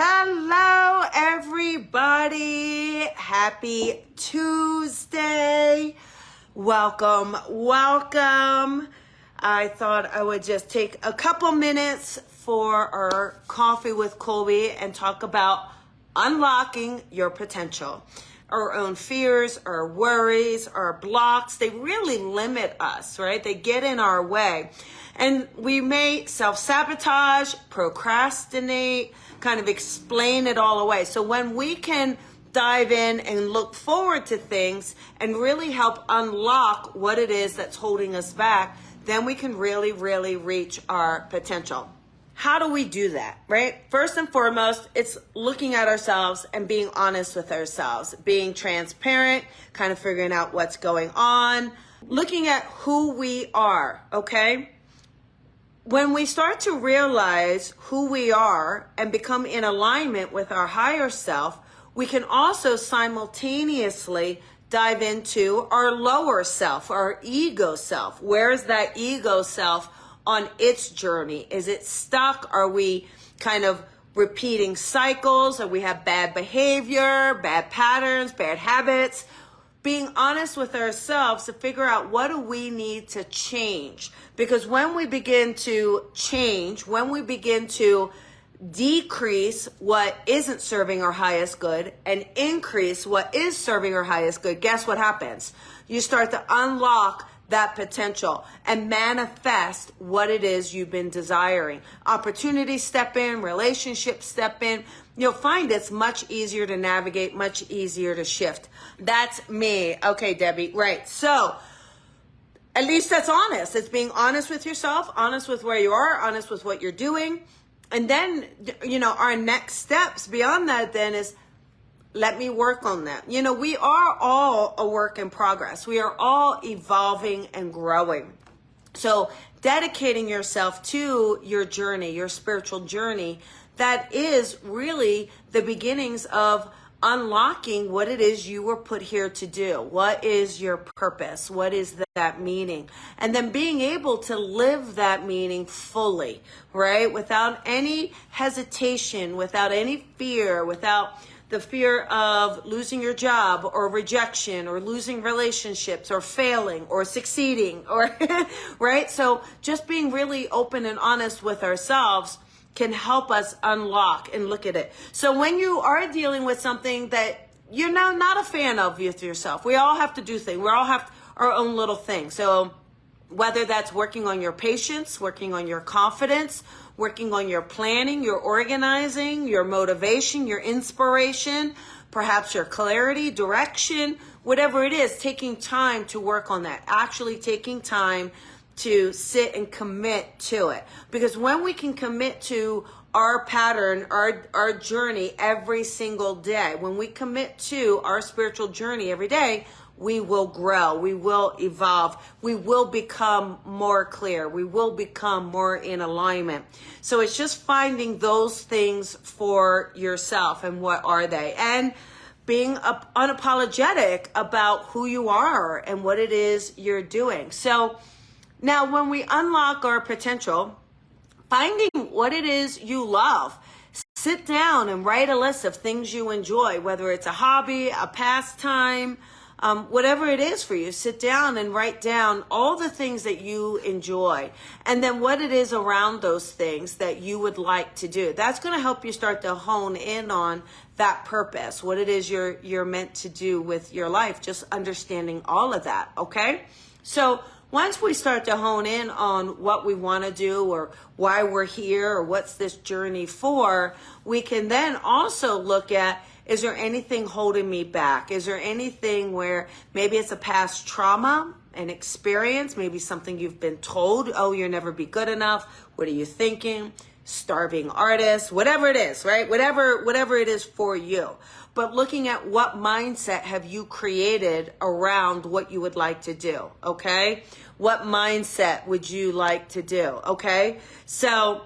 Hello, everybody. Happy Tuesday. Welcome. I thought I would just take a couple minutes for our coffee with Colby and talk about unlocking your potential. Our own fears, our worries, our blocks, they really limit us, right? They get in our way. And we may self-sabotage, procrastinate, kind of explain it all away. So when we can dive in and look forward to things and really help unlock what it is that's holding us back, then we can really, really reach our potential. How do we do that, right? First and foremost, it's looking at ourselves and being honest with ourselves, being transparent, kind of figuring out what's going on, looking at who we are, okay? When we start to realize who we are and become in alignment with our higher self, we can also simultaneously dive into our lower self, our ego self. Where is that ego self on its journey? Is it stuck? Are we kind of repeating cycles? Or we have bad behavior, bad patterns, bad habits? Being honest with ourselves to figure out what do we need to change. Because when we begin to change, when we begin to decrease what isn't serving our highest good and increase what is serving our highest good, guess what happens? You start to unlock that potential and manifest what it is you've been desiring. Opportunities step in, relationships step in. You'll find it's much easier to navigate, much easier to shift. That's me. Okay, Debbie. Right. So at least that's honest. It's being honest with yourself, honest with where you are, honest with what you're doing. And then, our next steps beyond that then is, let me work on that. We are all a work in progress. We are all evolving and growing. So dedicating yourself to your journey, your spiritual journey, that is really the beginnings of unlocking what it is you were put here to do. What is your purpose? What is that meaning? And then being able to live that meaning fully, right? Without any hesitation, without any fear, without the fear of losing your job or rejection or losing relationships or failing or succeeding or right? So just being really open and honest with ourselves can help us unlock and look at it. So when you are dealing with something that you're now not a fan of with yourself, we all have to do things. We all have our own little thing. So whether that's working on your patience, working on your confidence, working on your planning, your organizing, your motivation, your inspiration, perhaps your clarity, direction, whatever it is, taking time to work on that, actually taking time to sit and commit to it. Because when we can commit to our pattern, our journey every single day, when we commit to our spiritual journey every day, we will grow, we will evolve, we will become more clear, we will become more in alignment. So it's just finding those things for yourself, and what are they? And being unapologetic about who you are and what it is you're doing. So now when we unlock our potential, finding what it is you love. Sit down and write a list of things you enjoy, whether it's a hobby, a pastime, whatever it is for you. Sit down and write down all the things that you enjoy, and then what it is around those things that you would like to do. That's going to help you start to hone in on that purpose, what it is you're meant to do with your life, just understanding all of that, okay? So once we start to hone in on what we want to do or why we're here or what's this journey for, we can then also look at, is there anything holding me back? Is there anything where maybe it's a past trauma, an experience, maybe something you've been told, oh, you'll never be good enough. What are you thinking? Starving artist, whatever it is, right? Whatever it is for you. But looking at what mindset have you created around what you would like to do, okay? What mindset would you like to do, okay? So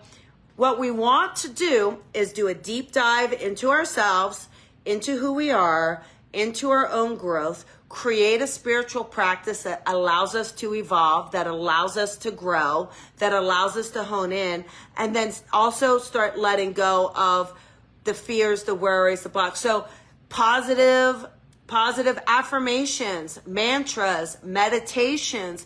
what we want to do is do a deep dive into ourselves, into who we are, into our own growth, create a spiritual practice that allows us to evolve, that allows us to grow, that allows us to hone in, and then also start letting go of the fears, the worries, the blocks. So positive affirmations, mantras, meditations,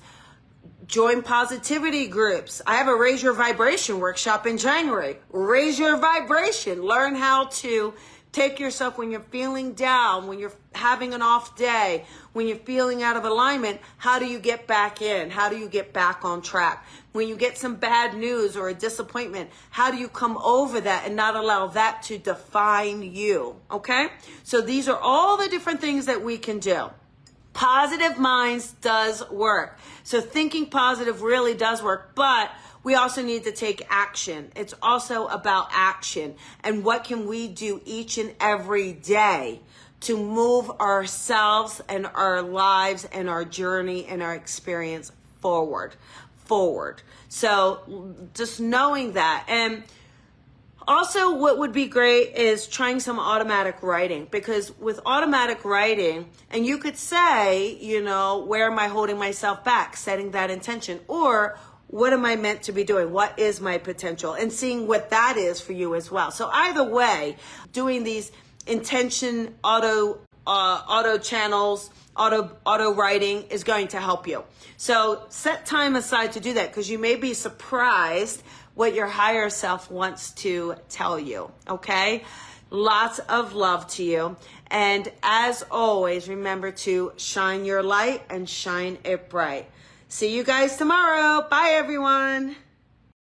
join positivity groups. I have a Raise Your Vibration workshop in January. Raise your vibration. Learn how to take yourself when you're feeling down, when you're having an off day, when you're feeling out of alignment. How do you get back in? How do you get back on track? When you get some bad news or a disappointment, how do you come over that and not allow that to define you? Okay? So these are all the different things that we can do. Positive minds does work. So thinking positive really does work, but we also need to take action. It's also about action. And what can we do each and every day to move ourselves and our lives and our journey and our experience forward. So just knowing that. And also, what would be great is trying some automatic writing, because with automatic writing, and you could say, you know, where am I holding myself back? Setting that intention. Or what am I meant to be doing? What is my potential? And seeing what that is for you as well. So either way, doing these intention auto channels, auto writing is going to help you. So set time aside to do that, because you may be surprised what your higher self wants to tell you, okay? Lots of love to you. And as always, remember to shine your light and shine it bright. See you guys tomorrow. Bye, everyone.